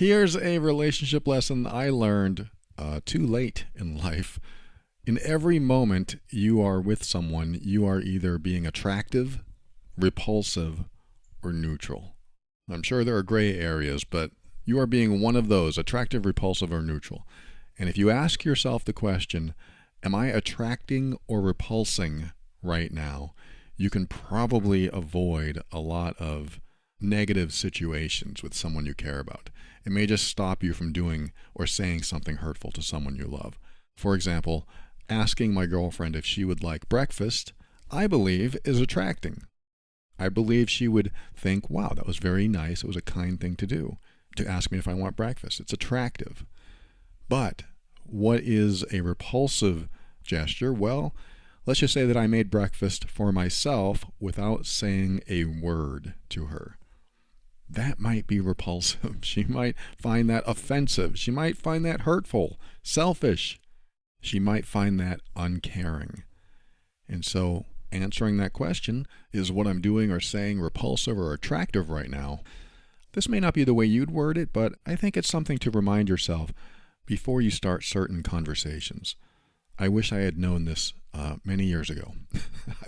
Here's a relationship lesson I learned too late in life. In every moment you are with someone, you are either being attractive, repulsive, or neutral. I'm sure there are gray areas, but you are being one of those, attractive, repulsive, or neutral. And if you ask yourself the question, am I attracting or repulsing right now, you can probably avoid a lot of negative situations with someone you care about. It may just stop you from doing or saying something hurtful to someone you love. For example, asking my girlfriend if she would like breakfast, I believe, is attracting. I believe she would think, wow, that was very nice. It was a kind thing to do, to ask me if I want breakfast. It's attractive. But what is a repulsive gesture? Well, let's just say that I made breakfast for myself without saying a word to her. That might be repulsive. She might find that offensive. She might find that hurtful, selfish. She might find that uncaring. And so answering that question, is what I'm doing or saying repulsive or attractive right now? This may not be the way you'd word it, but I think it's something to remind yourself before you start certain conversations. I wish I had known this many years ago.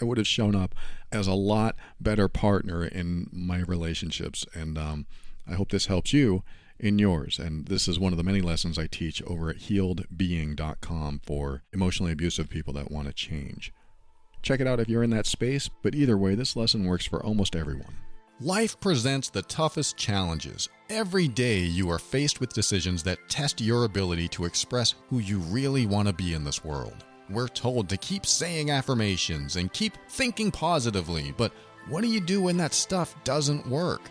I would have shown up as a lot better partner in my relationships, and I hope this helps you in yours. And this is one of the many lessons I teach over at healedbeing.com for emotionally abusive people that want to change. Check it out if you're in that space, but either way, this lesson works for almost everyone. Life presents the toughest challenges. Every day you are faced with decisions that test your ability to express who you really want to be in this world. We're told to keep saying affirmations and keep thinking positively, but what do you do when that stuff doesn't work?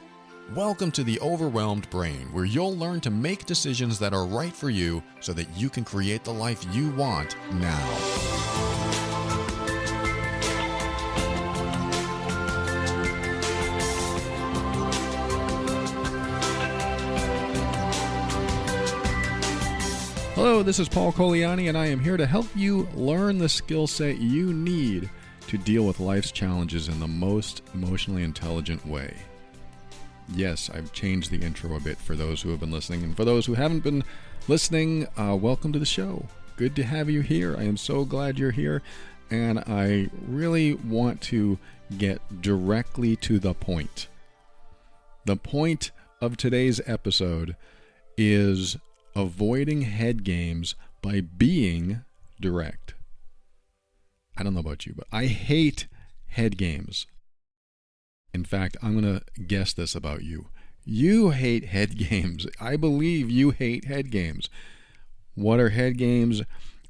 Welcome to the Overwhelmed Brain, where you'll learn to make decisions that are right for you so that you can create the life you want now. Hello, this is Paul Coliani, and I am here to help you learn the skill set you need to deal with life's challenges in the most emotionally intelligent way. Yes, I've changed the intro a bit for those who have been listening, and for those who haven't been listening, welcome to the show. Good to have you here. I am so glad you're here, and I really want to get directly to the point. The point of today's episode is avoiding head games by being direct. I don't know about you, but I hate head games. In fact, I'm going to guess this about you. You hate head games. I believe you hate head games. What are head games?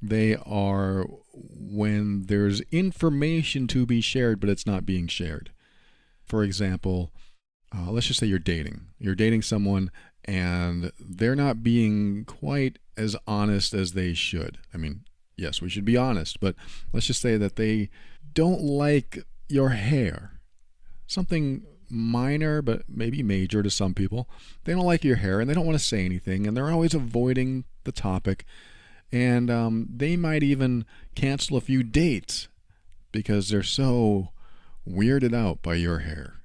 They are when there's information to be shared, but it's not being shared. For example, let's just say you're dating. You're dating someone and they're not being quite as honest as they should. I mean, yes, we should be honest, but let's just say that they don't like your hair. Something minor, but maybe major to some people. They don't like your hair and they don't want to say anything, and they're always avoiding the topic. And they might even cancel a few dates because they're so weirded out by your hair.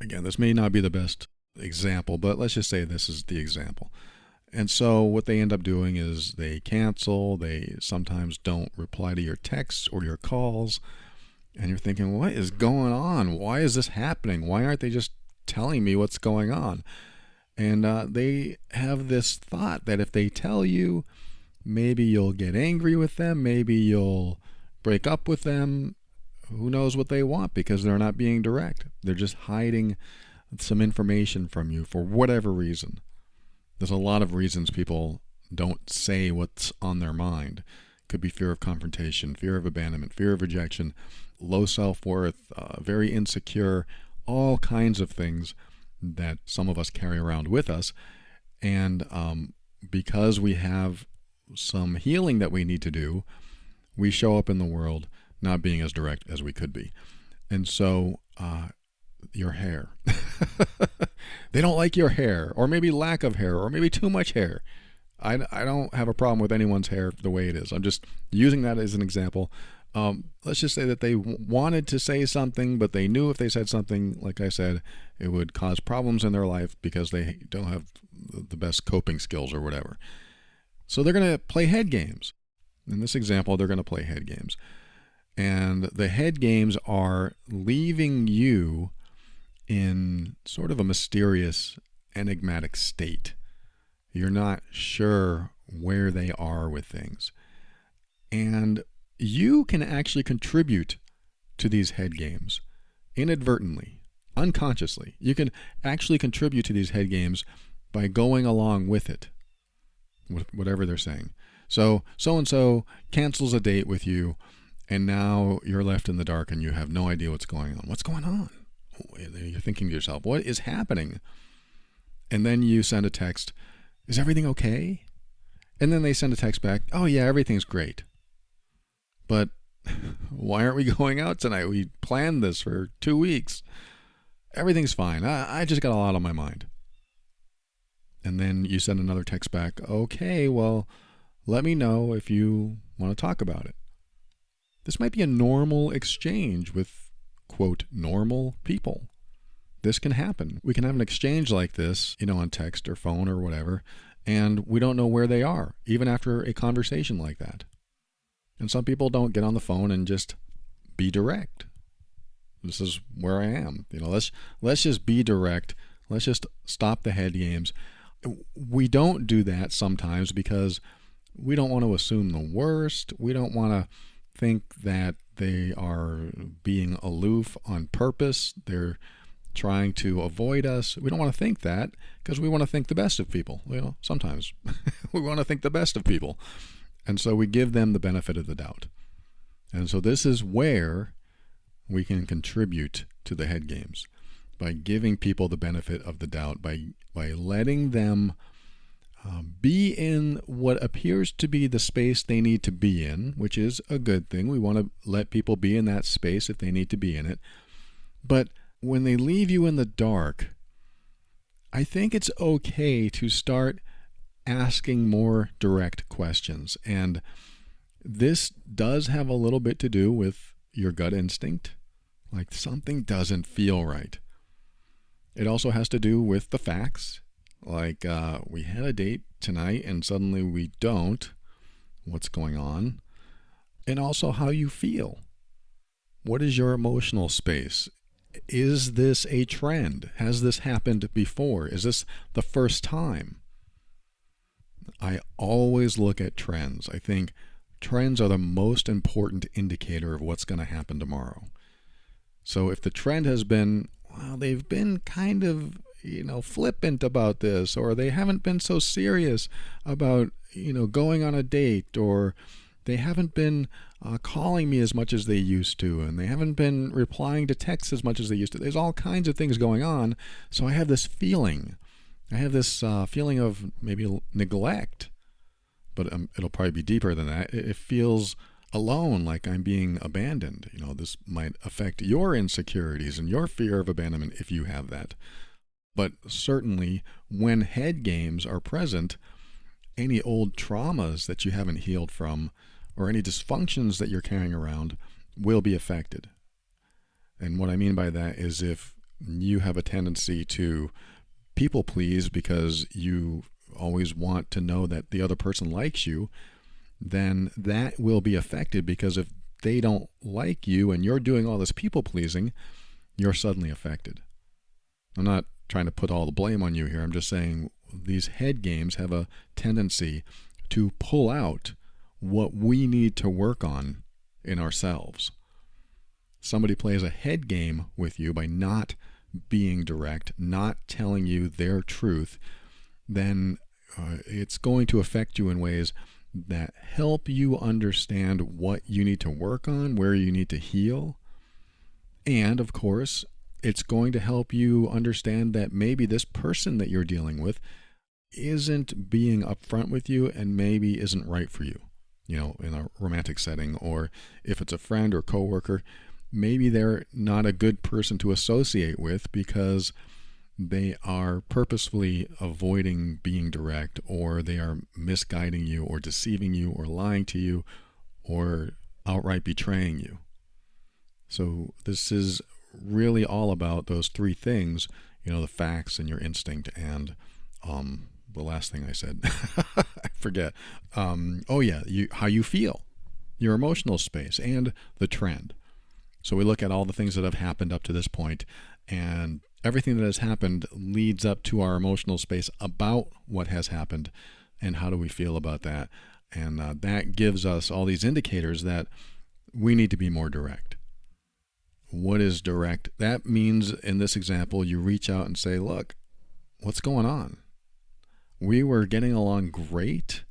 Again, this may not be the best example, but let's just say this is the example. And so what they end up doing is they cancel, they sometimes don't reply to your texts or your calls, and you're thinking, what is going on? Why is this happening? Why aren't they just telling me what's going on? And they have this thought that if they tell you, maybe you'll get angry with them, maybe you'll break up with them. Who knows what they want, because they're not being direct. They're just hiding some information from you for whatever reason. There's a lot of reasons people don't say what's on their mind. Could be fear of confrontation, fear of abandonment, fear of rejection, low self-worth, very insecure, all kinds of things that some of us carry around with us. And because we have some healing that we need to do, we show up in the world not being as direct as we could be. And so your hair. They don't like your hair, or maybe lack of hair, or maybe too much hair. I don't have a problem with anyone's hair the way it is. I'm just using that as an example Let's just say that they wanted to say something, but they knew if they said something, like I said, it would cause problems in their life because they don't have the best coping skills or whatever. So they're going to play head games. In this example, they're going to play head games. And the head games are leaving you in sort of a mysterious, enigmatic state. You're not sure where they are with things. And you can actually contribute to these head games inadvertently, unconsciously. You can actually contribute to these head games by going along with it, with whatever they're saying. So and so cancels a date with you, and now you're left in the dark and you have no idea what's going on. What's going on? You're thinking to yourself, what is happening? And then you send a text, is everything okay? And then they send a text back, oh yeah, everything's great. But why aren't we going out tonight? We planned this for 2 weeks. Everything's fine. I just got a lot on my mind. And then you send another text back, okay, well, let me know if you want to talk about it. This might be a normal exchange with, quote, normal people. This can happen. We can have an exchange like this, on text or phone or whatever, and we don't know where they are, even after a conversation like that. And some people don't get on the phone and just be direct. This is where I am. Let's just be direct. Let's just stop the head games. We don't do that sometimes because we don't want to assume the worst. We don't want to think that they are being aloof on purpose. They're trying to avoid us. We don't want to think that because we want to think the best of people. Sometimes we want to think the best of people. And so we give them the benefit of the doubt. And so this is where we can contribute to the head games, by giving people the benefit of the doubt, by letting them be in what appears to be the space they need to be in, which is a good thing. We want to let people be in that space if they need to be in it. But when they leave you in the dark, I think it's okay to start asking more direct questions. And this does have a little bit to do with your gut instinct. Like something doesn't feel right. It also has to do with the facts. Like we had a date tonight and suddenly we don't. What's going on? And also how you feel. What is your emotional space? Is this a trend? Has this happened before? Is this the first time? I always look at trends. I think trends are the most important indicator of what's going to happen tomorrow. So if the trend has been, well, they've been kind of, flippant about this, or they haven't been so serious about, going on a date, or they haven't been calling me as much as they used to, and they haven't been replying to texts as much as they used to. There's all kinds of things going on. So I have this feeling. I have this feeling of maybe neglect, but it'll probably be deeper than that. It feels alone, like I'm being abandoned. This might affect your insecurities and your fear of abandonment if you have that. But certainly when head games are present, any old traumas that you haven't healed from or any dysfunctions that you're carrying around will be affected. And what I mean by that is if you have a tendency to people please because you always want to know that the other person likes you, then that will be affected, because if they don't like you and you're doing all this people pleasing, you're suddenly affected. I'm not trying to put all the blame on you here. I'm just saying these head games have a tendency to pull out what we need to work on in ourselves. Somebody plays a head game with you by not being direct, not telling you their truth, then it's going to affect you in ways that help you understand what you need to work on, where you need to heal. And of course, it's going to help you understand that maybe this person that you're dealing with isn't being upfront with you and maybe isn't right for you, in a romantic setting, or if it's a friend or coworker, maybe they're not a good person to associate with because they are purposefully avoiding being direct, or they are misguiding you or deceiving you or lying to you or outright betraying you. So this is really all about those three things, the facts and your instinct and the last thing I said, I forget. Oh yeah, how you feel, your emotional space, and the trend. So we look at all the things that have happened up to this point, and everything that has happened leads up to our emotional space about what has happened and how do we feel about that. And that gives us all these indicators that we need to be more direct. What is direct? That means in this example, you reach out and say, look, what's going on? We were getting along great.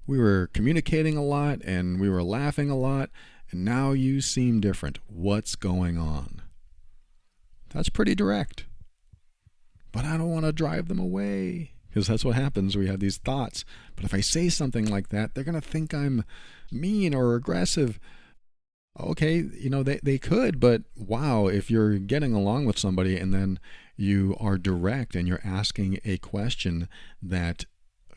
We were communicating a lot and we were laughing a lot. And now you seem different. What's going on? That's pretty direct. But I don't want to drive them away, because that's what happens. We have these thoughts. But if I say something like that, they're going to think I'm mean or aggressive. Okay, they could, but wow, if you're getting along with somebody and then you are direct and you're asking a question that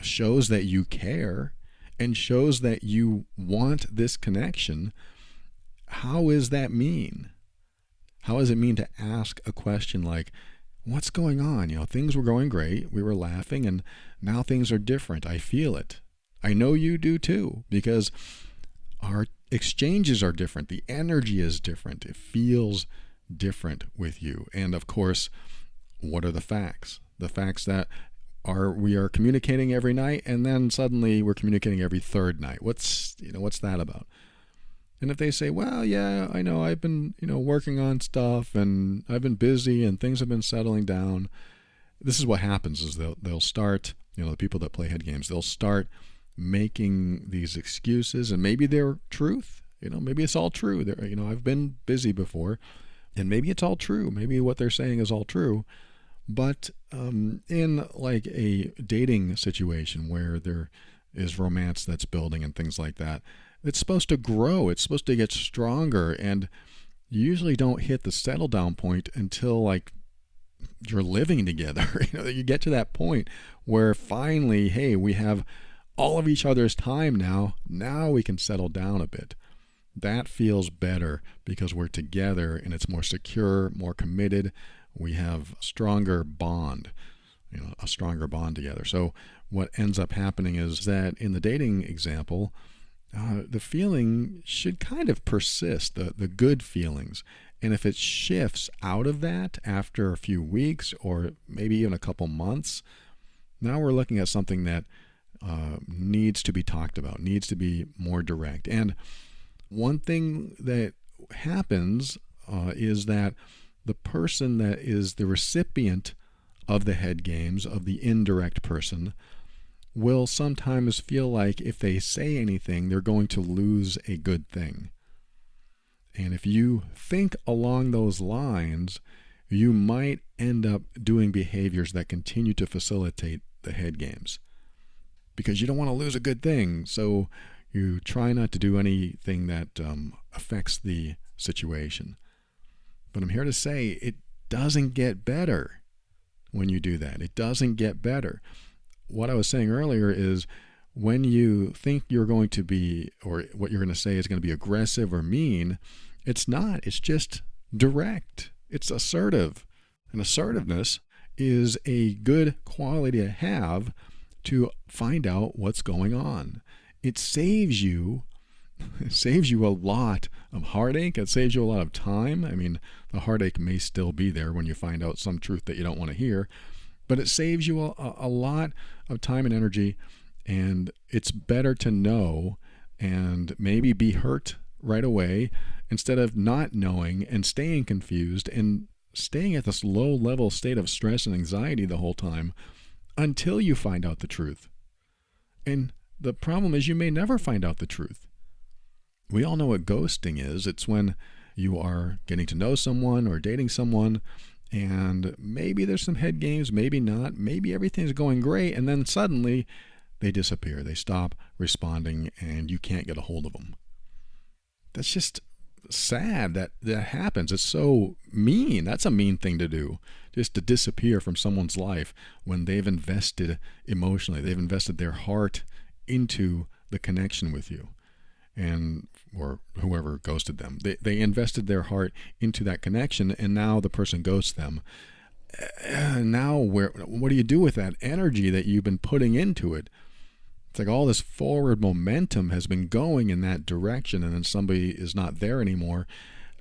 shows that you care and shows that you want this connection, how is that mean? How does it mean to ask a question like, what's going on? Things were going great. We were laughing and now things are different. I feel it. I know you do too, because our exchanges are different. The energy is different. It feels different with you. And of course, what are the facts? The facts that we are communicating every night and then suddenly we're communicating every third night. What's that about? And if they say, well, yeah, I know I've been, working on stuff and I've been busy and things have been settling down. This is what happens is they'll start, the people that play head games, they'll start making these excuses, and maybe they're truth. Maybe it's all true. I've been busy before, and maybe it's all true. Maybe what they're saying is all true. But in like a dating situation where there is romance that's building and things like that, it's supposed to grow. It's supposed to get stronger, and you usually don't hit the settle down point until like you're living together. You get to that point where finally, hey, we have all of each other's time now. Now we can settle down a bit. That feels better because we're together and it's more secure, more committed. We have a stronger bond together. So what ends up happening is that in the dating example, the feeling should kind of persist, the good feelings. And if it shifts out of that after a few weeks or maybe even a couple months, now we're looking at something that needs to be talked about, needs to be more direct. And one thing that happens is that the person that is the recipient of the head games, of the indirect person, will sometimes feel like if they say anything, they're going to lose a good thing. And if you think along those lines, you might end up doing behaviors that continue to facilitate the head games, because you don't want to lose a good thing. So you try not to do anything that affects the situation. But I'm here to say it doesn't get better when you do that. It doesn't get better. What I was saying earlier is when you think you're going to be, or what you're going to say is going to be aggressive or mean, it's not. It's just direct. It's assertive. And assertiveness is a good quality to have to find out what's going on. It saves you a lot of heartache. It saves you a lot of time. I mean, the heartache may still be there when you find out some truth that you don't want to hear, but it saves you a lot of time and energy, and it's better to know and maybe be hurt right away instead of not knowing and staying confused and staying at this low-level state of stress and anxiety the whole time until you find out the truth. And the problem is you may never find out the truth. We all know what ghosting is. It's when you are getting to know someone or dating someone, and maybe there's some head games, maybe not, maybe everything's going great, and then suddenly they disappear. They stop responding, and you can't get a hold of them. That's just sad that happens. It's so mean. That's a mean thing to do, just to disappear from someone's life when they've invested emotionally. They've invested their heart into the connection with you. and or whoever ghosted them. They invested their heart into that connection, and now the person ghosts them. Now what do you do with that energy that you've been putting into it? It's like all this forward momentum has been going in that direction, and then somebody is not there anymore.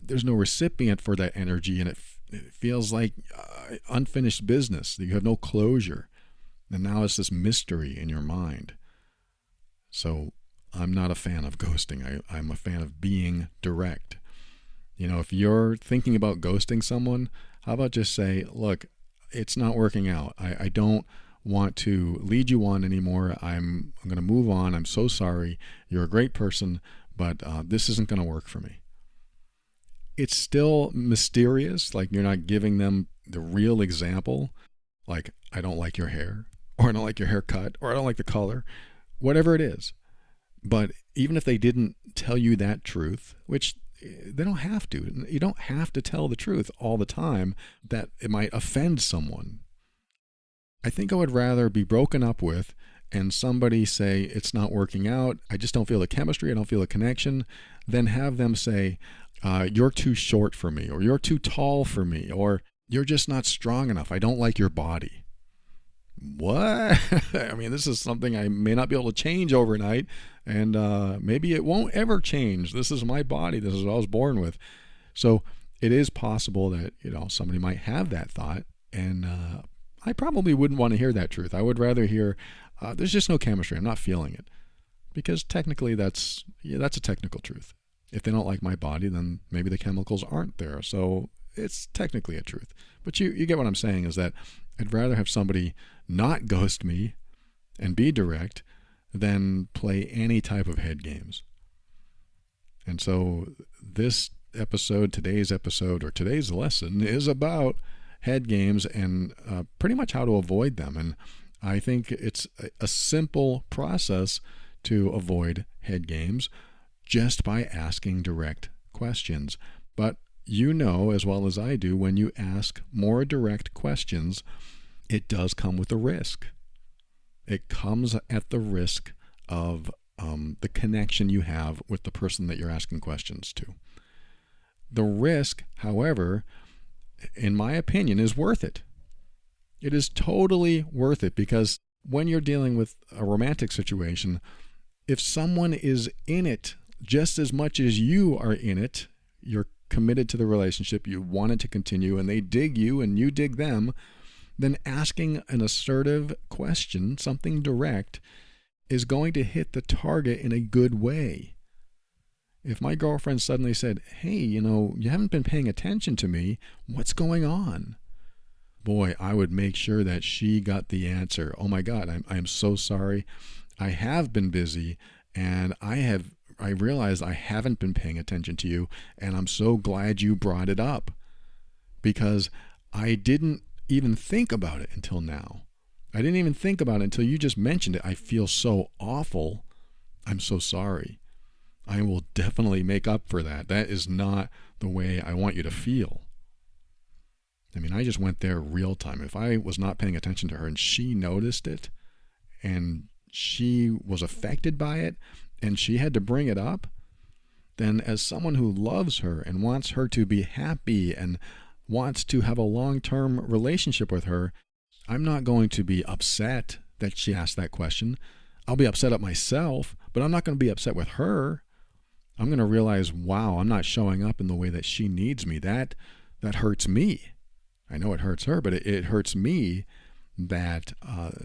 There's no recipient for that energy, and it feels like unfinished business. You have no closure, and now it's this mystery in your mind. So I'm not a fan of ghosting. I'm a fan of being direct. If you're thinking about ghosting someone, how about just say, look, it's not working out. I don't want to lead you on anymore. I'm going to move on. I'm so sorry. You're a great person, but this isn't going to work for me. It's still mysterious, like you're not giving them the real example, like I don't like your hair, or I don't like your haircut, or I don't like the color, whatever it is. But even if they didn't tell you that truth, which they don't have to, you don't have to tell the truth all the time, that it might offend someone. I think I would rather be broken up with and somebody say it's not working out, I just don't feel the chemistry, I don't feel the connection, than have them say, you're too short for me, or you're too tall for me, or you're just not strong enough, I don't like your body. What? I mean, this is something I may not be able to change overnight, and maybe it won't ever change. This is my body. This is what I was born with. So it is possible that somebody might have that thought, and I probably wouldn't want to hear that truth. I would rather hear there's just no chemistry. I'm not feeling it, because technically that's a technical truth. If they don't like my body, then maybe the chemicals aren't there. So it's technically a truth. But you get what I'm saying, is that I'd rather have somebody not ghost me and be direct than play any type of head games. And so this episode, today's lesson is about head games and pretty much how to avoid them. And I think it's a simple process to avoid head games just by asking direct questions. But as well as I do, when you ask more direct questions, it does come with a risk. It comes at the risk of the connection you have with the person that you're asking questions to. The risk, however, in my opinion, is worth it. It is totally worth it, because when you're dealing with a romantic situation, if someone is in it just as much as you are in it, you're committed to the relationship, you want it to continue, and they dig you and you dig them, then asking an assertive question, something direct, is going to hit the target in a good way. If my girlfriend suddenly said, hey, you haven't been paying attention to me, what's going on? Boy, I would make sure that she got the answer. Oh my God, I'm so sorry. I have been busy, and I realized I haven't been paying attention to you, and I'm so glad you brought it up, because I didn't even think about it until now. I didn't even think about it until you just mentioned it. I feel so awful. I'm so sorry. I will definitely make up for that. That is not the way I want you to feel. I mean, I just went there real time. If I was not paying attention to her and she noticed it and she was affected by it and she had to bring it up, then as someone who loves her and wants her to be happy and wants to have a long-term relationship with her, I'm not going to be upset that she asked that question. I'll be upset at myself, but I'm not going to be upset with her. I'm going to realize, wow, I'm not showing up in the way that she needs me. That hurts me. I know it hurts her, but it hurts me that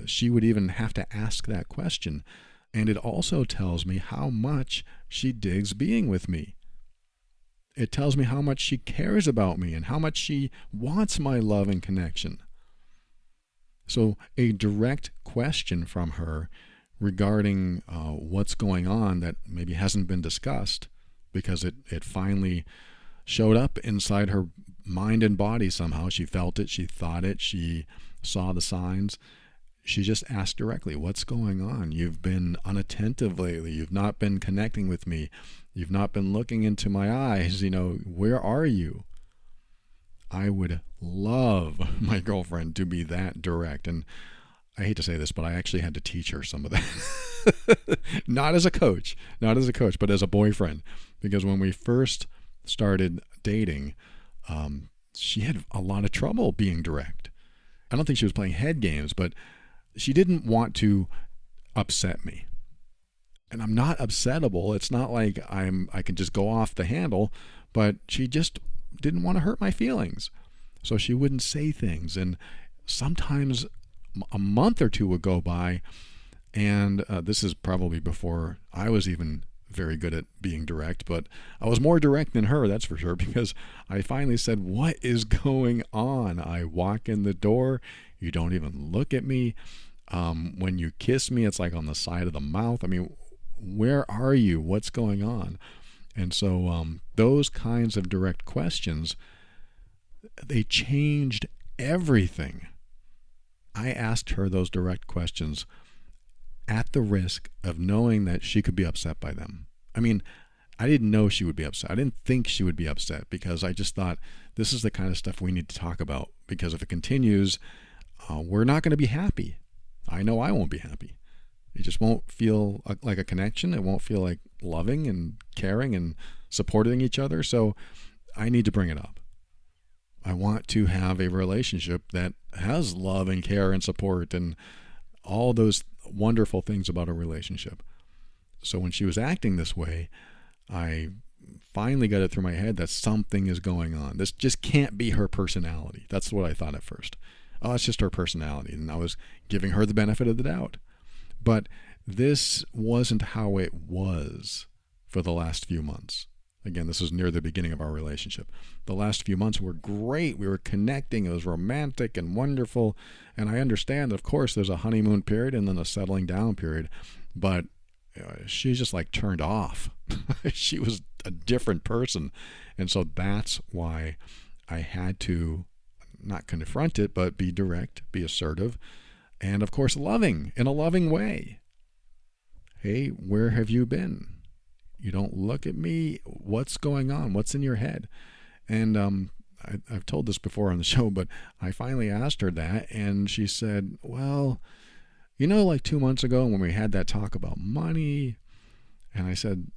she would even have to ask that question. And it also tells me how much she digs being with me. It tells me how much she cares about me and how much she wants my love and connection. So a direct question from her regarding what's going on that maybe hasn't been discussed, because it finally showed up inside her mind and body somehow. She felt it, she thought it, she saw the signs. She just asked directly, what's going on? You've been unattentive lately. You've not been connecting with me. You've not been looking into my eyes. Where are you? I would love my girlfriend to be that direct. And I hate to say this, but I actually had to teach her some of that. Not as a coach, but as a boyfriend. Because when we first started dating, she had a lot of trouble being direct. I don't think she was playing head games, but she didn't want to upset me. And I'm not upsettable. It's not like I can just go off the handle, but she just didn't want to hurt my feelings. So she wouldn't say things. And sometimes a month or two would go by, and this is probably before I was even very good at being direct, but I was more direct than her, that's for sure, because I finally said, "What is going on? I walk in the door, you don't even look at me. When you kiss me, it's like on the side of the mouth. I mean, where are you? What's going on?" And so those kinds of direct questions, they changed everything. I asked her those direct questions at the risk of knowing that she could be upset by them. I mean, I didn't know she would be upset. I didn't think she would be upset, because I just thought this is the kind of stuff we need to talk about, because if it continues, we're not going to be happy. I know I won't be happy. It just won't feel like a connection. It won't feel like loving and caring and supporting each other. So I need to bring it up. I want to have a relationship that has love and care and support and all those wonderful things about a relationship. So when she was acting this way, I finally got it through my head that something is going on. This just can't be her personality. That's what I thought at first. Oh, it's just her personality. And I was giving her the benefit of the doubt. But this wasn't how it was for the last few months. Again, this was near the beginning of our relationship. The last few months were great. We were connecting. It was romantic and wonderful. And I understand, of course, there's a honeymoon period and then a settling down period. But she's just like turned off. She was a different person. And so that's why I had to not confront it, but be direct, be assertive, and of course loving, in a loving way. Hey, where have you been? You don't look at me. What's going on? What's in your head? And I've told this before on the show, but I finally asked her that, and she said, well, like 2 months ago when we had that talk about money, and I said,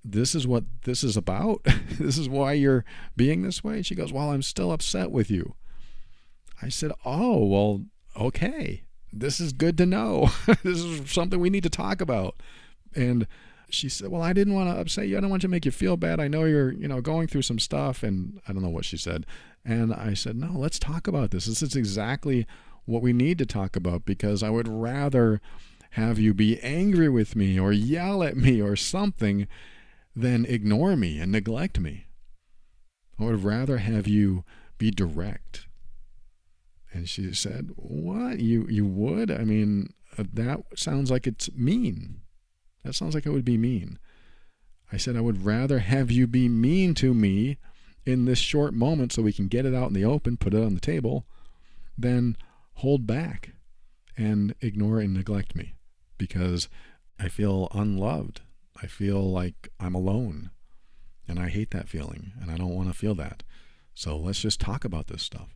this is what this is about? This is why you're being this way? She goes, well, I'm still upset with you. I said, oh, well, okay. This is good to know. This is something we need to talk about. And she said, well, I didn't want to upset you. I don't want to make you feel bad. I know you're, going through some stuff. And I don't know what she said. And I said, no, let's talk about this. This is exactly what we need to talk about, because I would rather have you be angry with me or yell at me or something than ignore me and neglect me. I would rather have you be direct. And she said, what? You would? I mean, that sounds like it's mean. That sounds like it would be mean. I said, I would rather have you be mean to me in this short moment so we can get it out in the open, put it on the table, than hold back and ignore and neglect me, because I feel unloved. I feel like I'm alone, and I hate that feeling, and I don't want to feel that. So let's just talk about this stuff.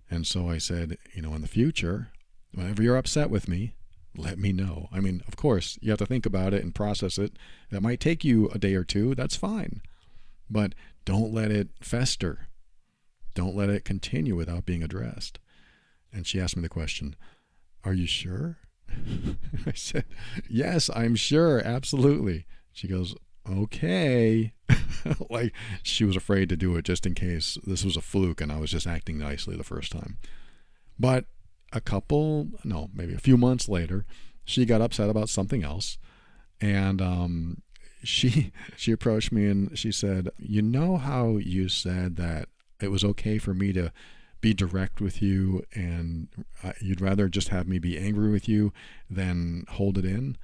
And so I said, in the future, whenever you're upset with me, let me know. I mean, of course, you have to think about it and process it. That might take you a day or two. That's fine. But don't let it fester. Don't let it continue without being addressed. And she asked me the question, are you sure? I said, yes, I'm sure. Absolutely. She goes, okay. Like she was afraid to do it just in case this was a fluke and I was just acting nicely the first time. But maybe a few months later, she got upset about something else. And she approached me and she said, you know how you said that it was okay for me to be direct with you and you'd rather just have me be angry with you than hold it in?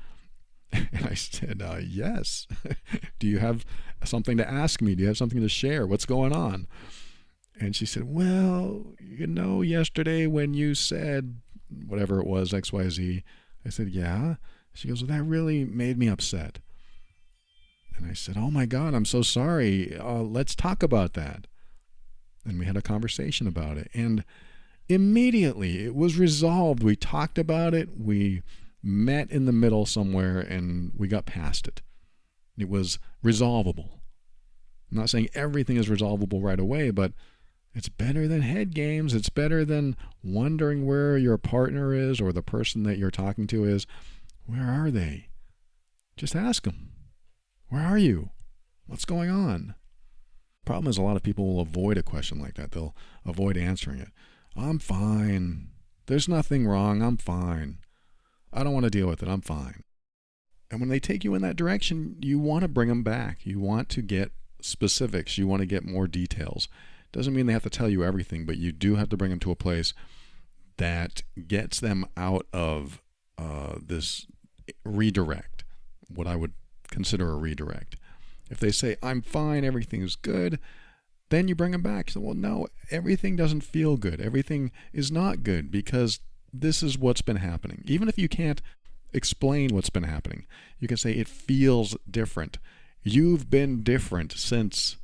And I said, yes. Do you have something to ask me? Do you have something to share? What's going on? And she said, well, yesterday when you said whatever it was, XYZ, I said, yeah. She goes, well, that really made me upset. And I said, oh my God, I'm so sorry. Let's talk about that. And we had a conversation about it. And Immediately, it was resolved. We talked about it. We met in the middle somewhere and we got past it. It was resolvable. I'm not saying everything is resolvable right away, but it's better than head games. It's better than wondering where your partner is or the person that you're talking to is. Where are they? Just ask them. Where are you? What's going on? Problem is, a lot of people will avoid a question like that. They'll avoid answering it. I'm fine. There's nothing wrong. I'm fine. I don't want to deal with it. I'm fine. And when they take you in that direction, you want to bring them back. You want to get specifics. You want to get more details. Doesn't mean they have to tell you everything, but you do have to bring them to a place that gets them out of this redirect, what I would consider a redirect. If they say, I'm fine, everything is good, then you bring them back. So, well, no, everything doesn't feel good. Everything is not good because this is what's been happening. Even if you can't explain what's been happening, you can say it feels different. You've been different since,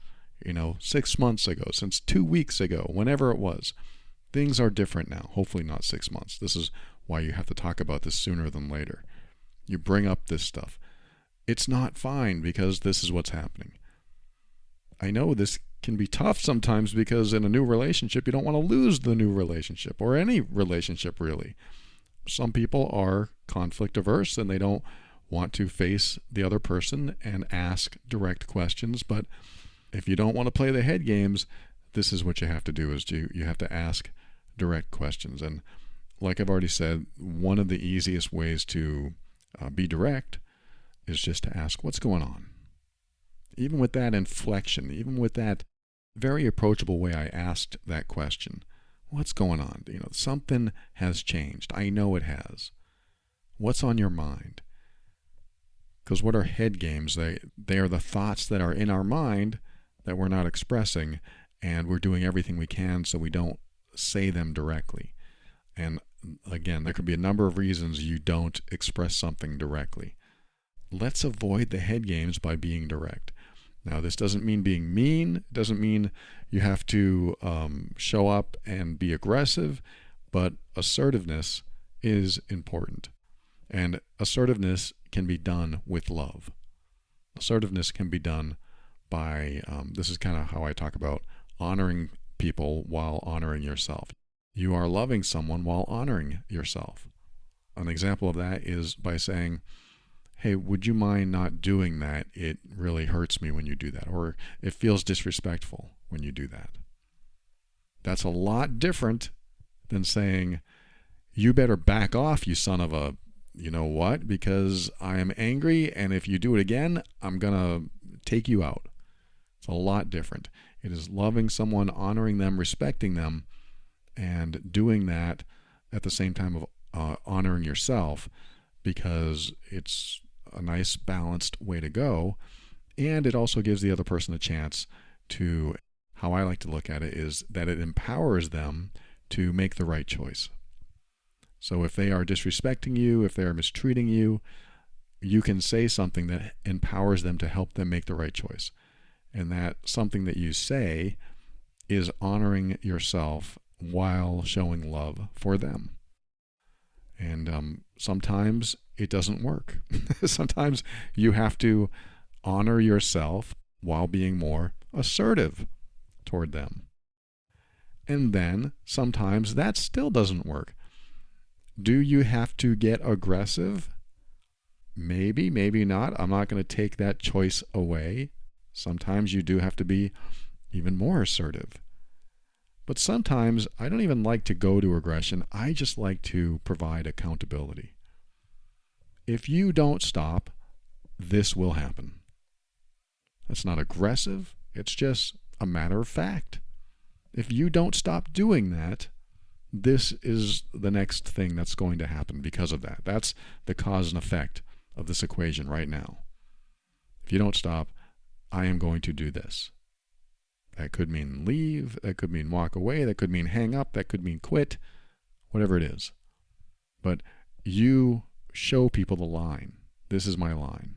6 months ago, since 2 weeks ago, whenever it was. Things are different now. Hopefully not 6 months. This is why you have to talk about this sooner than later. You bring up this stuff. It's not fine because this is what's happening. I know this can be tough sometimes because in a new relationship, you don't want to lose the new relationship or any relationship really. Some people are conflict averse and they don't want to face the other person and ask direct questions. But if you don't want to play the head games, this is what you have to do is you have to ask direct questions. And like I've already said, one of the easiest ways to be direct is just to ask what's going on. Even with that inflection, even with that very approachable way I asked that question, what's going on? Something has changed. I know it has. What's on your mind? Because what are head games? They are the thoughts that are in our mind that we're not expressing, and we're doing everything we can so we don't say them directly. And again, there could be a number of reasons you don't express something directly. Let's avoid the head games by being direct. Now, this doesn't mean being mean. It doesn't mean you have to show up and be aggressive, but assertiveness is important. And assertiveness can be done with love. Assertiveness can be done by, this is kind of how I talk about honoring people while honoring yourself. You are loving someone while honoring yourself. An example of that is by saying, hey, would you mind not doing that? It really hurts me when you do that. Or it feels disrespectful when you do that. That's a lot different than saying, you better back off, you son of a, you know what, because I am angry, and if you do it again, I'm going to take you out. It's a lot different. It is loving someone, honoring them, respecting them, and doing that at the same time of honoring yourself, because it's a nice balanced way to go, and it also gives the other person a chance to, how I like to look at it is that it empowers them to make the right choice. So if they are disrespecting you, if they are mistreating you, you can say something that empowers them to help them make the right choice. And that something that you say is honoring yourself while showing love for them. And sometimes it doesn't work. Sometimes you have to honor yourself while being more assertive toward them. And then sometimes that still doesn't work. Do you have to get aggressive? Maybe, maybe not. I'm not going to take that choice away. Sometimes you do have to be even more assertive. But sometimes I don't even like to go to aggression. I just like to provide accountability. If you don't stop, this will happen. That's not aggressive. It's just a matter of fact. If you don't stop doing that, this is the next thing that's going to happen because of that. That's the cause and effect of this equation right now. If you don't stop, I am going to do this. That could mean leave, that could mean walk away, that could mean hang up, that could mean quit, whatever it is. But you show people the line. This is my line.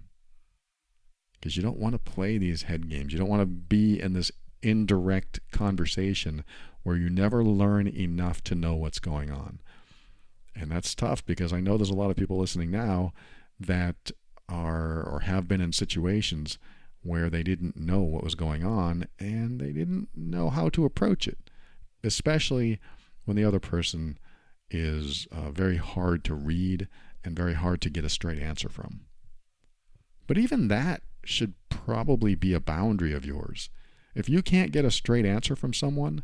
Because you don't want to play these head games. You don't want to be in this indirect conversation where you never learn enough to know what's going on. And that's tough, because I know there's a lot of people listening now that are or have been in situations where they didn't know what was going on and they didn't know how to approach it, especially when the other person is very hard to read and very hard to get a straight answer from. But even that should probably be a boundary of yours. If you can't get a straight answer from someone,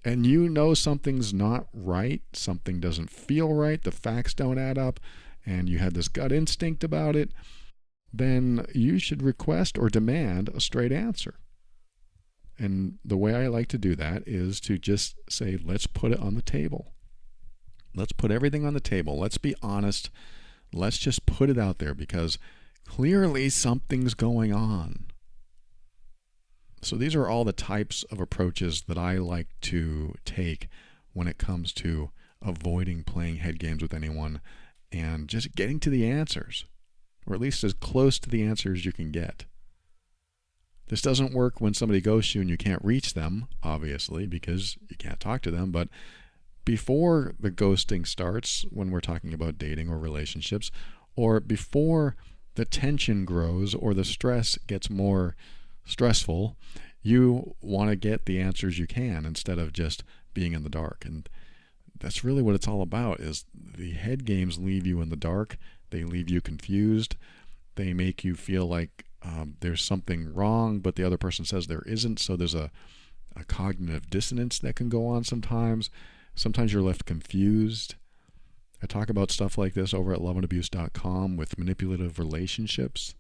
and you know something's not right, something doesn't feel right, the facts don't add up, and you had this gut instinct about it, then you should request or demand a straight answer. And the way I like to do that is to just say, let's put it on the table. Let's put everything on the table. Let's be honest. Let's just put it out there, because clearly something's going on. So these are all the types of approaches that I like to take when it comes to avoiding playing head games with anyone and just getting to the answers, or at least as close to the answers you can get. This doesn't work when somebody ghosts you and you can't reach them, obviously, because you can't talk to them. But before the ghosting starts, when we're talking about dating or relationships, or before the tension grows or the stress gets more stressful, you want to get the answers you can instead of just being in the dark. And that's really what it's all about, is the head games leave you in the dark. They leave you confused. They make you feel like there's something wrong, but the other person says there isn't. So there's a cognitive dissonance that can go on sometimes. Sometimes you're left confused. I talk about stuff like this over at loveandabuse.com with manipulative relationships.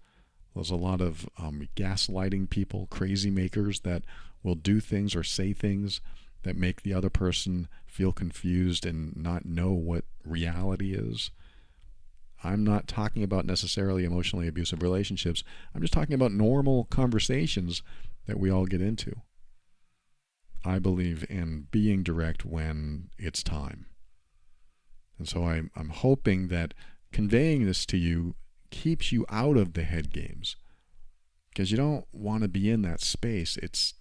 There's a lot of gaslighting people, crazy makers that will do things or say things that make the other person feel confused and not know what reality is. I'm not talking about necessarily emotionally abusive relationships. I'm just talking about normal conversations that we all get into. I believe in being direct when it's time. And so I'm hoping that conveying this to you keeps you out of the head games, because you don't want to be in that space. It's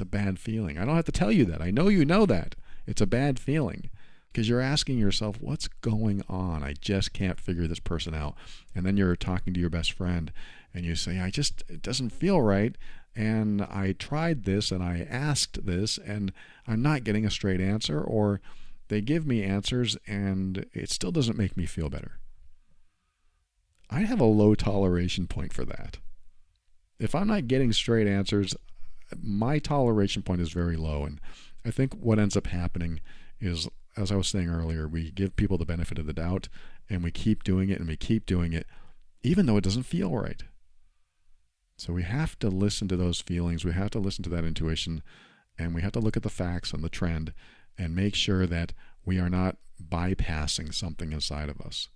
a bad feeling. I don't have to tell you that. I know you know that. It's a bad feeling, because you're asking yourself, what's going on? I just can't figure this person out. And then you're talking to your best friend and you say, it doesn't feel right. And I tried this and I asked this and I'm not getting a straight answer, or they give me answers and it still doesn't make me feel better. I have a low toleration point for that. If I'm not getting straight answers, my toleration point is very low. And I think what ends up happening is, as I was saying earlier, we give people the benefit of the doubt and we keep doing it and we keep doing it, even though it doesn't feel right. So we have to listen to those feelings. We have to listen to that intuition, and we have to look at the facts and the trend and make sure that we are not bypassing something inside of us.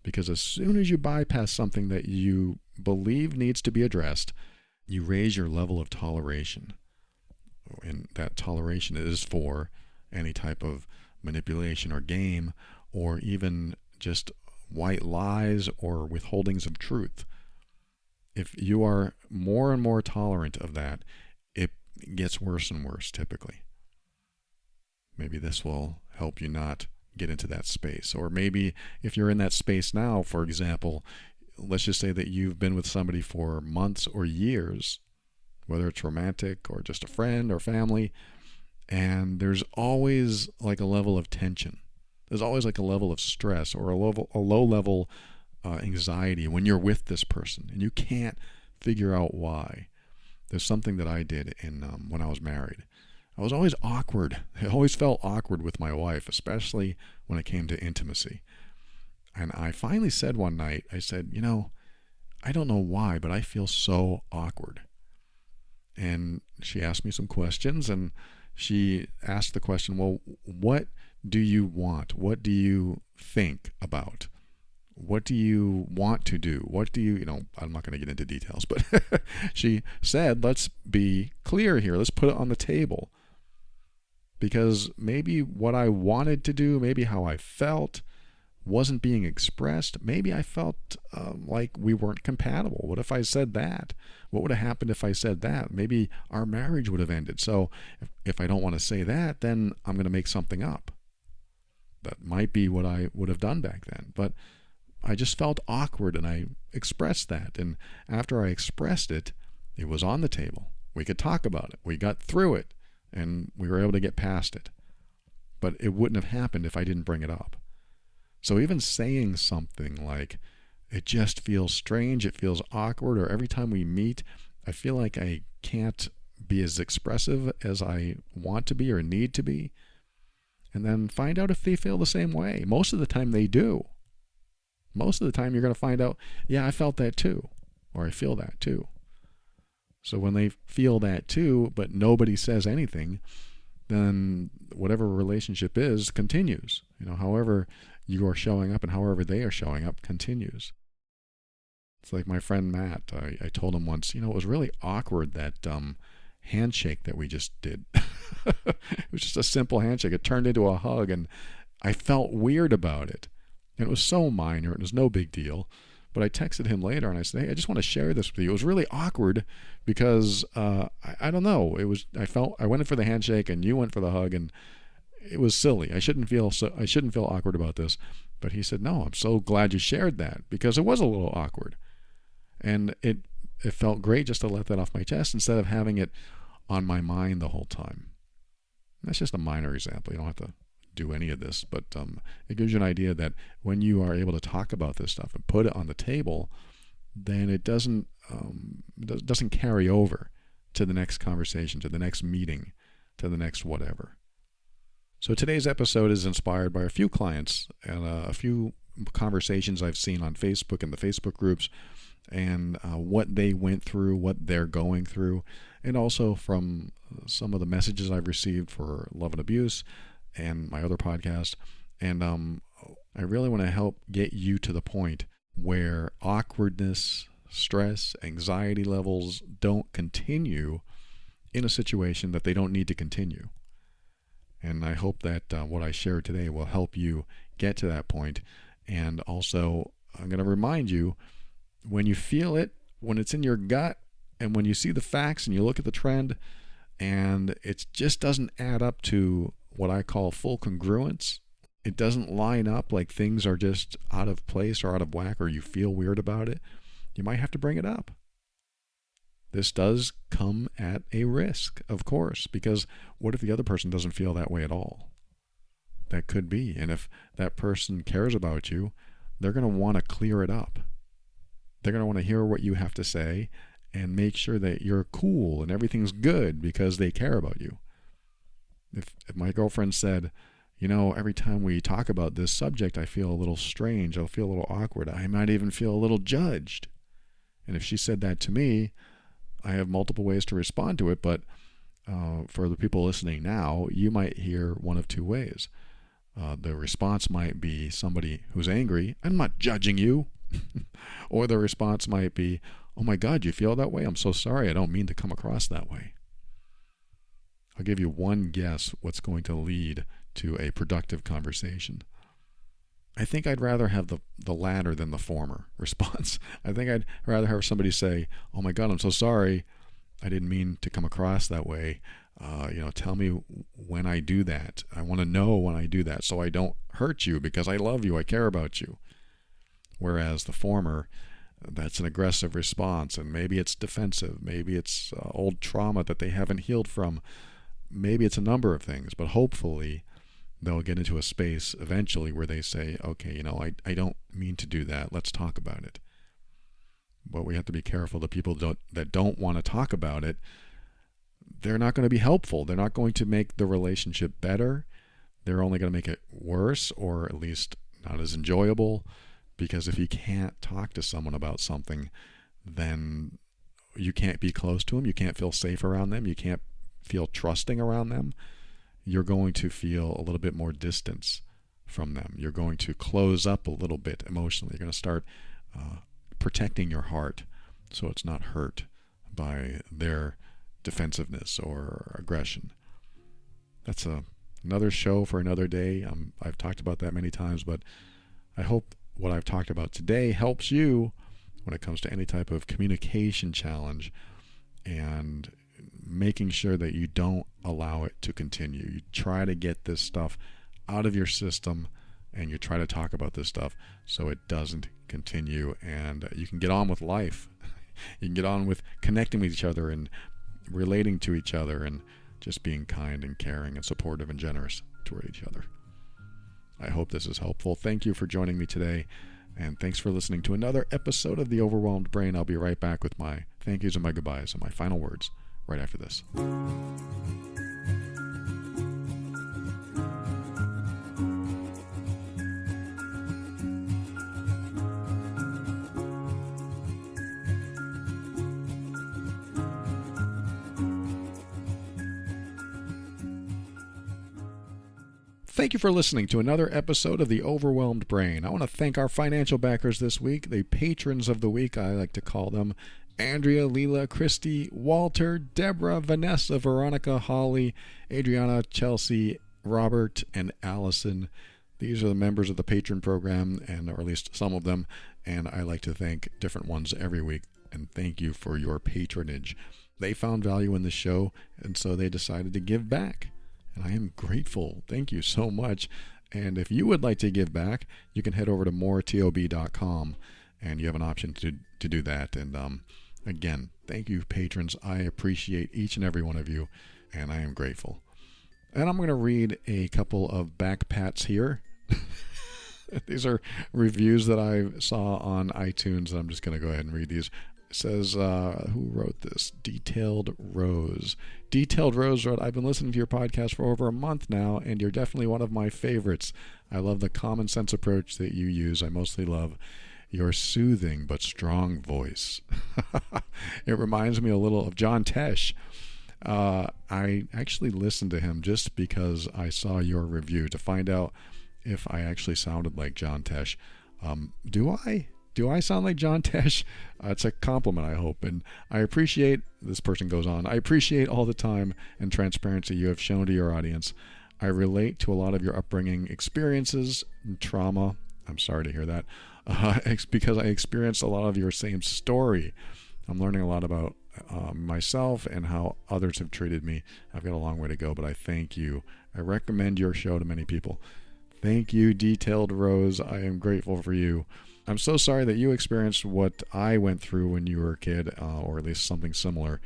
Because as soon as you bypass something that you believe needs to be addressed, you raise your level of toleration. And that toleration is for any type of manipulation or game, or even just white lies or withholdings of truth. If you are more and more tolerant of that, it gets worse and worse typically. Maybe this will help you not get into that space. Or maybe if you're in that space now, for example, let's just say that you've been with somebody for months or years, whether it's romantic or just a friend or family, and there's always like a level of tension. There's always like a level of stress or a low level anxiety when you're with this person, and you can't figure out why. There's something that I did when I was married. I was always awkward. I always felt awkward with my wife, especially when it came to intimacy. And I finally said one night, I said, I don't know why, but I feel so awkward. And she asked me some questions, and she asked the question, well, what do you want? What do you think about? What do you want to do? What do you, I'm not going to get into details, but she said, let's be clear here. Let's put it on the table. Because maybe what I wanted to do, maybe how I felt, wasn't being expressed, maybe I felt like we weren't compatible. What if I said that? What would have happened if I said that? Maybe our marriage would have ended. So if I don't want to say that, then I'm going to make something up. That might be what I would have done back then. But I just felt awkward, and I expressed that. And after I expressed it, it was on the table. We could talk about it. We got through it, and we were able to get past it. But it wouldn't have happened if I didn't bring it up. So even saying something like, it just feels strange, it feels awkward, or every time we meet, I feel like I can't be as expressive as I want to be or need to be, and then find out if they feel the same way. Most of the time they do. Most of the time you're going to find out, yeah, I felt that too, or I feel that too. So when they feel that too, but nobody says anything, then whatever relationship is continues. However you are showing up and however they are showing up continues. It's like my friend Matt. I told him once, it was really awkward, that handshake that we just did. It was just a simple handshake. It turned into a hug, and I felt weird about it. And it was so minor. It was no big deal. But I texted him later and I said, hey, I just want to share this with you. It was really awkward because I don't know. I went in for the handshake and you went for the hug, and it was silly. I shouldn't feel awkward about this. But he said, no, I'm so glad you shared that, because it was a little awkward. And it felt great just to let that off my chest instead of having it on my mind the whole time. That's just a minor example. You don't have to do any of this, but it gives you an idea that when you are able to talk about this stuff and put it on the table, then it doesn't carry over to the next conversation, to the next meeting, to the next whatever. So today's episode is inspired by a few clients and a few conversations I've seen on Facebook and the Facebook groups, and what they went through, what they're going through, and also from some of the messages I've received for Love and Abuse and my other podcast. And I really want to help get you to the point where awkwardness, stress, anxiety levels don't continue in a situation that they don't need to continue. And I hope that what I shared today will help you get to that point. And also, I'm going to remind you, when you feel it, when it's in your gut, and when you see the facts and you look at the trend, and it just doesn't add up to what I call full congruence, it doesn't line up, like things are just out of place or out of whack, or you feel weird about it, you might have to bring it up. This does come at a risk, of course, because what if the other person doesn't feel that way at all? That could be. And if that person cares about you, they're going to want to clear it up. They're going to want to hear what you have to say and make sure that you're cool and everything's good because they care about you. If my girlfriend said, every time we talk about this subject, I feel a little strange, I'll feel a little awkward, I might even feel a little judged. And if she said that to me, I have multiple ways to respond to it, but for the people listening now, you might hear one of two ways. The response might be somebody who's angry, I'm not judging you. Or the response might be, oh my God, you feel that way? I'm so sorry, I don't mean to come across that way. I'll give you one guess what's going to lead to a productive conversation. I think I'd rather have the latter than the former response. I think I'd rather have somebody say, oh my God, I'm so sorry, I didn't mean to come across that way. Tell me when I do that. I want to know when I do that so I don't hurt you because I love you, I care about you. Whereas the former, that's an aggressive response, and maybe it's defensive, maybe it's old trauma that they haven't healed from, maybe it's a number of things, but hopefully they'll get into a space eventually where they say, okay, I don't mean to do that, let's talk about it. But we have to be careful. The people that don't want to talk about it, they're not going to be helpful. They're not going to make the relationship better. They're only going to make it worse, or at least not as enjoyable. Because if you can't talk to someone about something, then you can't be close to them. You can't feel safe around them. You can't feel trusting around them. You're going to feel a little bit more distance from them. You're going to close up a little bit emotionally. You're going to start protecting your heart so it's not hurt by their defensiveness or aggression. That's another show for another day. I've talked about that many times, but I hope what I've talked about today helps you when it comes to any type of communication challenge and making sure that you don't allow it to continue. You try to get this stuff out of your system and you try to talk about this stuff so it doesn't continue, and you can get on with life. You can get on with connecting with each other and relating to each other and just being kind and caring and supportive and generous toward each other. I hope this is helpful. Thank you for joining me today, and thanks for listening to another episode of The Overwhelmed Brain. I'll be right back with my thank yous and my goodbyes and my final words right after this. Thank you for listening to another episode of The Overwhelmed Brain. I want to thank our financial backers this week, the patrons of the week, I like to call them: Andrea, Leela, Christy, Walter, Deborah, Vanessa, Veronica, Holly, Adriana, Chelsea, Robert, and Allison. These are the members of the patron program, or at least some of them, and I like to thank different ones every week, and thank you for your patronage. They found value in the show, and so they decided to give back. And I am grateful. Thank you so much. And if you would like to give back, you can head over to moretob.com, and you have an option to do that. And again, thank you, patrons. I appreciate each and every one of you, and I am grateful. And I'm going to read a couple of back pats here. These are reviews that I saw on iTunes, and I'm just going to go ahead and read these. It says, who wrote this? Detailed Rose. Detailed Rose wrote, I've been listening to your podcast for over a month now, and you're definitely one of my favorites. I love the common sense approach that you use. I mostly love your soothing but strong voice. It reminds me a little of John Tesh. I actually listened to him just because I saw your review to find out if I actually sounded like John Tesh. Do I sound like John Tesh? It's a compliment, I hope. And I appreciate, this person goes on, I appreciate all the time and transparency you have shown to your audience. I relate to a lot of your upbringing experiences and trauma. I'm sorry to hear that. Because I experienced a lot of your same story. I'm learning a lot about myself and how others have treated me. I've got a long way to go, but I thank you. I recommend your show to many people. Thank you, Detailed Rose. I am grateful for you. I'm so sorry that you experienced what I went through when you were a kid, or at least something similar.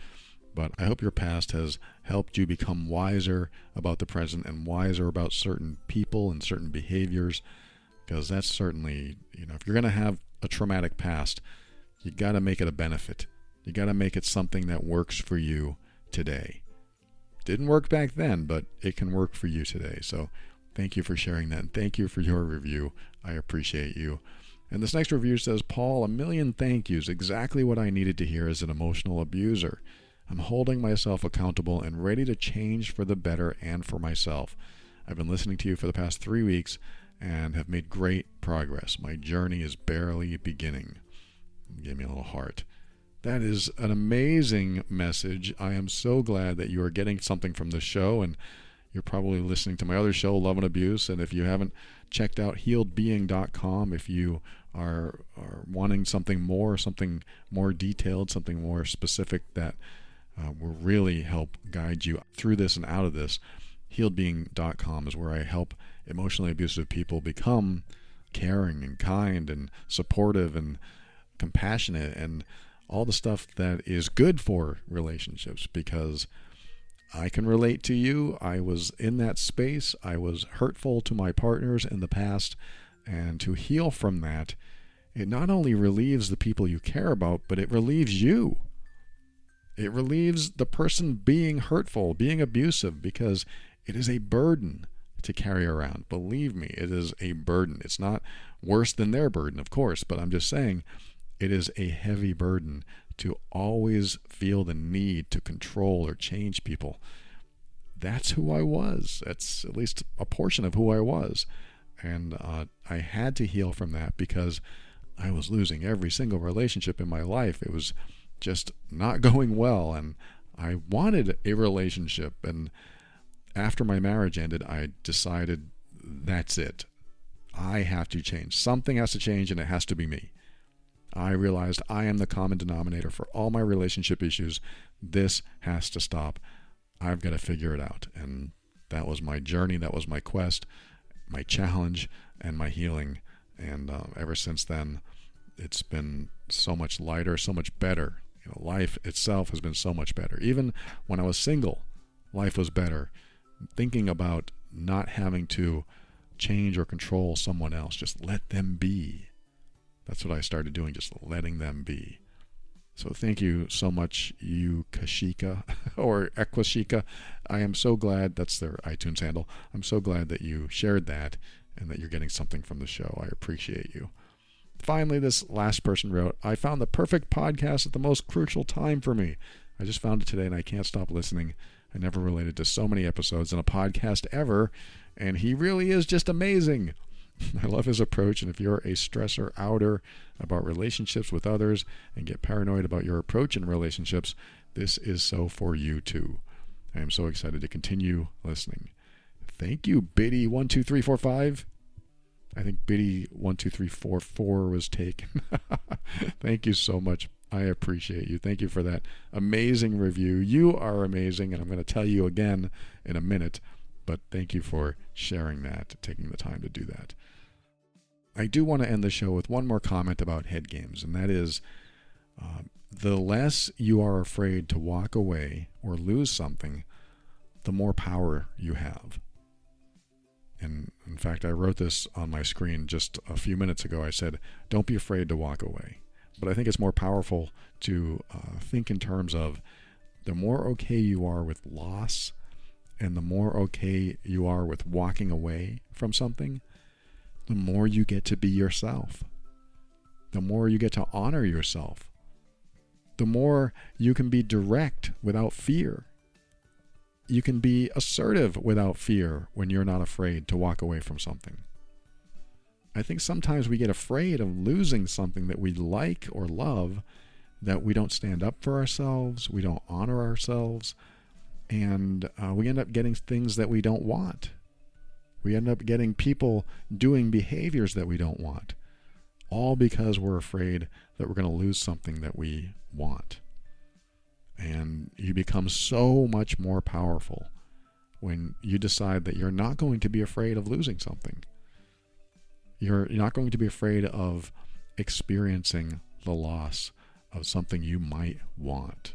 But I hope your past has helped you become wiser about the present and wiser about certain people and certain behaviors. Because that's certainly, if you're going to have a traumatic past, you got to make it a benefit. You got to make it something that works for you today. Didn't work back then, but it can work for you today. So thank you for sharing that. And thank you for your review. I appreciate you. And this next review says, Paul, a million thank yous. Exactly what I needed to hear as an emotional abuser. I'm holding myself accountable and ready to change for the better and for myself. I've been listening to you for the past 3 weeks and have made great progress. My journey is barely beginning. Give me a little heart. That is an amazing message. I am so glad that you are getting something from this show, and you're probably listening to my other show, Love and Abuse. And if you haven't checked out healedbeing.com, if you are wanting something more detailed, something more specific that will really help guide you through this and out of this, healedbeing.com is where I help emotionally abusive people become caring and kind and supportive and compassionate and all the stuff that is good for relationships, because I can relate to you. I was in that space. I was hurtful to my partners in the past, and to heal from that, it not only relieves the people you care about, but it relieves you. It relieves the person being hurtful, being abusive, because it is a burden to carry around. Believe me, it is a burden. It's not worse than their burden, of course, but I'm just saying it is a heavy burden to always feel the need to control or change people. That's who I was. That's at least a portion of who I was. And I had to heal from that because I was losing every single relationship in my life. It was just not going well, and I wanted a relationship. And after my marriage ended, I decided that's it. I have to change. Something has to change, and it has to be me. I realized I am the common denominator for all my relationship issues. This has to stop. I've got to figure it out. And that was my journey. That was my quest, my challenge, and my healing. And ever since then, it's been so much lighter, so much better. Life itself has been so much better. Even when I was single, life was better. Thinking about not having to change or control someone else, just let them be. That's what I started doing, just letting them be. So thank you so much, you Kashika or Equashika. I am so glad, that's their iTunes handle. I'm so glad that you shared that and that you're getting something from the show. I appreciate you. Finally, this last person wrote, I found the perfect podcast at the most crucial time for me. I just found it today and I can't stop listening. I never related to so many episodes in a podcast ever, and he really is just amazing. I love his approach, and if you're a stressor outer about relationships with others and get paranoid about your approach in relationships, this is so for you too. I am so excited to continue listening. Thank you, Biddy12345. I think Biddy12344 was taken. Thank you so much. I appreciate you. Thank you for that amazing review. You are amazing, and I'm going to tell you again in a minute, but thank you for sharing that, taking the time to do that. I do want to end the show with one more comment about head games, and that is the less you are afraid to walk away or lose something, the more power you have. And in fact, I wrote this on my screen just a few minutes ago. I said, don't be afraid to walk away. But I think it's more powerful to think in terms of the more okay you are with loss and the more okay you are with walking away from something, the more you get to be yourself. The more you get to honor yourself. The more you can be direct without fear. You can be assertive without fear when you're not afraid to walk away from something. I think sometimes we get afraid of losing something that we like or love, that we don't stand up for ourselves, we don't honor ourselves, and we end up getting things that we don't want. We end up getting people doing behaviors that we don't want, all because we're afraid that we're going to lose something that we want. And you become so much more powerful when you decide that you're not going to be afraid of losing something. You're not going to be afraid of experiencing the loss of something you might want.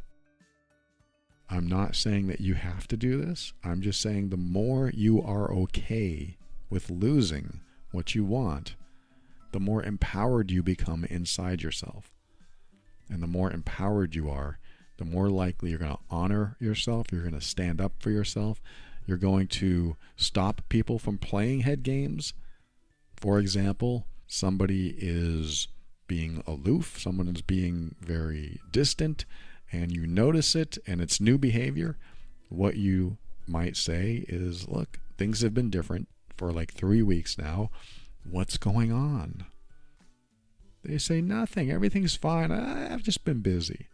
I'm not saying that you have to do this. I'm just saying the more you are okay with losing what you want, the more empowered you become inside yourself. And the more empowered you are, the more likely you're going to honor yourself. You're going to stand up for yourself. You're going to stop people from playing head games. For example, somebody is being aloof, someone is being very distant, and you notice it and it's new behavior. What you might say is, look, things have been different for like 3 weeks now. What's going on? They say nothing. Everything's fine. I've just been busy.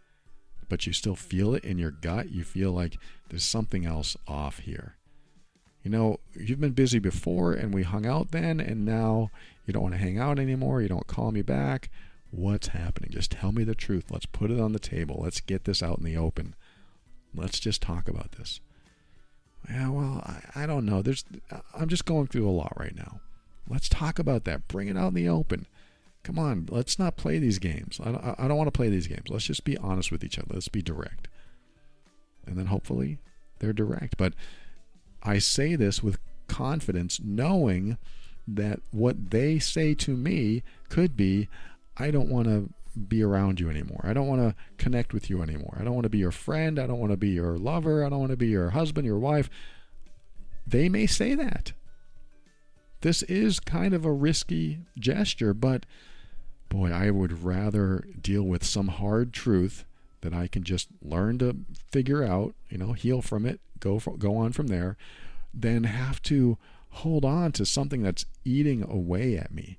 But you still feel it in your gut. You feel like there's something else off here. You know, you've been busy before and we hung out then, and now you don't want to hang out anymore. You don't call me back. What's happening? Just tell me the truth. Let's put it on the table. Let's get this out in the open. Let's just talk about this. Yeah, well, I don't know. I'm just going through a lot right now. Let's talk about that. Bring it out in the open. Come on, let's not play these games. I don't want to play these games. Let's just be honest with each other. Let's be direct. And then hopefully they're direct. But I say this with confidence, knowing that what they say to me could be, I don't want to be around you anymore. I don't want to connect with you anymore. I don't want to be your friend. I don't want to be your lover. I don't want to be your husband, your wife. They may say that. This is kind of a risky gesture, but boy, I would rather deal with some hard truth that I can just learn to figure out, heal from it, go on from there, than have to hold on to something that's eating away at me.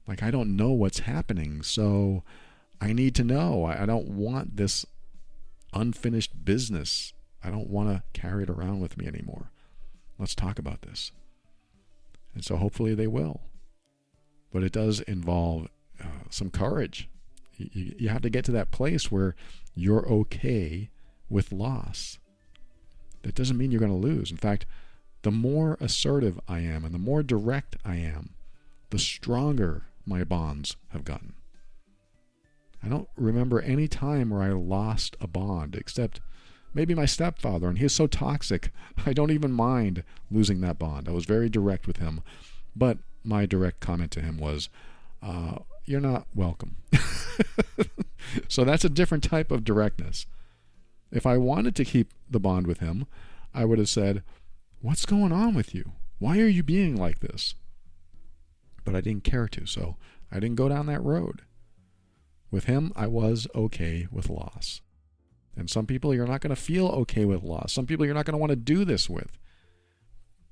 Like, I don't know what's happening, so I need to know. I don't want this unfinished business. I don't want to carry it around with me anymore. Let's talk about this. And so hopefully they will. but it does involve some courage. You have to get to that place where you're okay with loss. That doesn't mean you're going to lose. In fact, the more assertive I am and the more direct I am, the stronger my bonds have gotten. I don't remember any time where I lost a bond, except maybe my stepfather, and he is so toxic, I don't even mind losing that bond. I was very direct with him, but my direct comment to him was, you're not welcome. So that's a different type of directness. If I wanted to keep the bond with him, I would have said, what's going on with you? Why are you being like this? But I didn't care to, so I didn't go down that road. With him, I was okay with loss. And some people you're not going to feel okay with loss. Some people you're not going to want to do this with.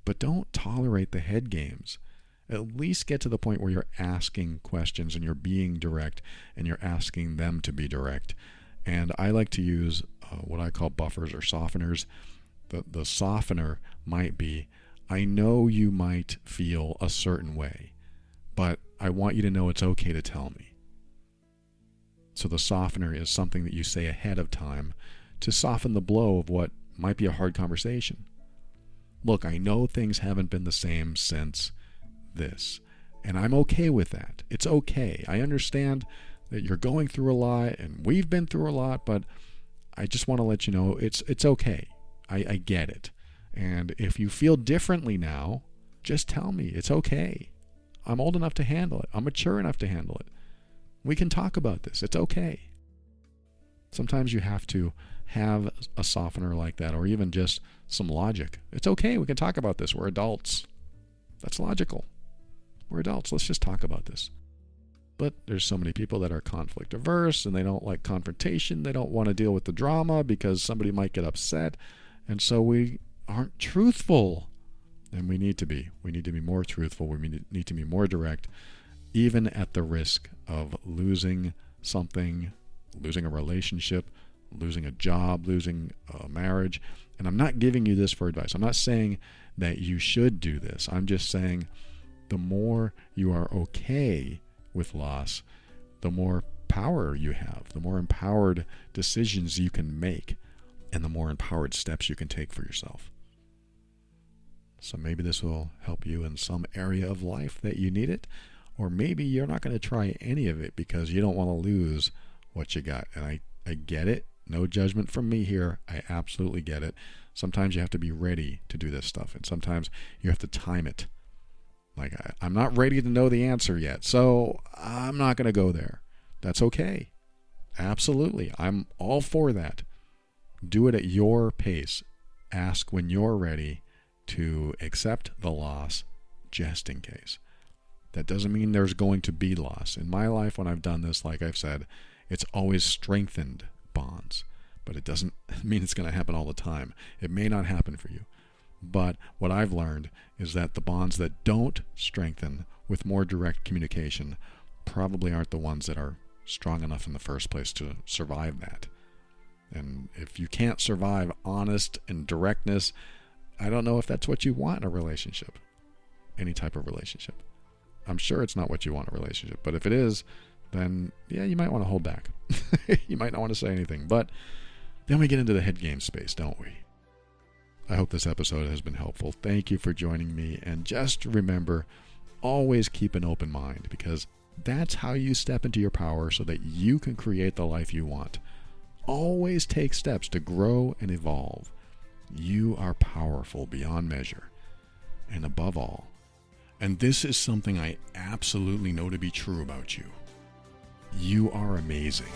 But don't tolerate the head games. At least get to the point where you're asking questions and you're being direct and you're asking them to be direct. And I like to use what I call buffers or softeners. The softener might be, I know you might feel a certain way, but I want you to know it's okay to tell me. So the softener is something that you say ahead of time to soften the blow of what might be a hard conversation. Look, I know things haven't been the same since this, and I'm okay with that. It's okay. I understand that you're going through a lot, and we've been through a lot, but I just want to let you know it's okay. I get it. And if you feel differently now, just tell me. It's okay. I'm old enough to handle it. I'm mature enough to handle it. We can talk about this. It's okay. Sometimes you have to have a softener like that, or even just some logic. It's okay. We can talk about this. We're adults. That's logical. We're adults. Let's just talk about this. But there's so many people that are conflict averse and they don't like confrontation. They don't want to deal with the drama because somebody might get upset. And so we aren't truthful. And we need to be. We need to be more truthful. We need to be more direct, even at the risk of losing something, losing a relationship, losing a job, losing a marriage. And I'm not giving you this for advice. I'm not saying that you should do this. I'm just saying the more you are okay with loss, the more power you have, the more empowered decisions you can make, and the more empowered steps you can take for yourself. So maybe this will help you in some area of life that you need it, or maybe you're not going to try any of it because you don't want to lose what you got. And I get it. No judgment from me here. I absolutely get it. Sometimes you have to be ready to do this stuff, and sometimes you have to time it. Like, I'm not ready to know the answer yet, so I'm not going to go there. That's okay. Absolutely. I'm all for that. Do it at your pace. Ask when you're ready to accept the loss, just in case. That doesn't mean there's going to be loss. In my life, when I've done this, like I've said, it's always strengthened bonds. But it doesn't mean it's going to happen all the time. It may not happen for you. But what I've learned is that the bonds that don't strengthen with more direct communication probably aren't the ones that are strong enough in the first place to survive that. And if you can't survive honest and directness, I don't know if that's what you want in a relationship, any type of relationship. I'm sure it's not what you want in a relationship, but if it is, then yeah, you might want to hold back. You might not want to say anything, but then we get into the head game space, don't we? I hope this episode has been helpful. Thank you for joining me, and just remember, always keep an open mind, because that's how you step into your power so that you can create the life you want. Always take steps to grow and evolve. You are powerful beyond measure. And above all, and this is something I absolutely know to be true about you, you are amazing.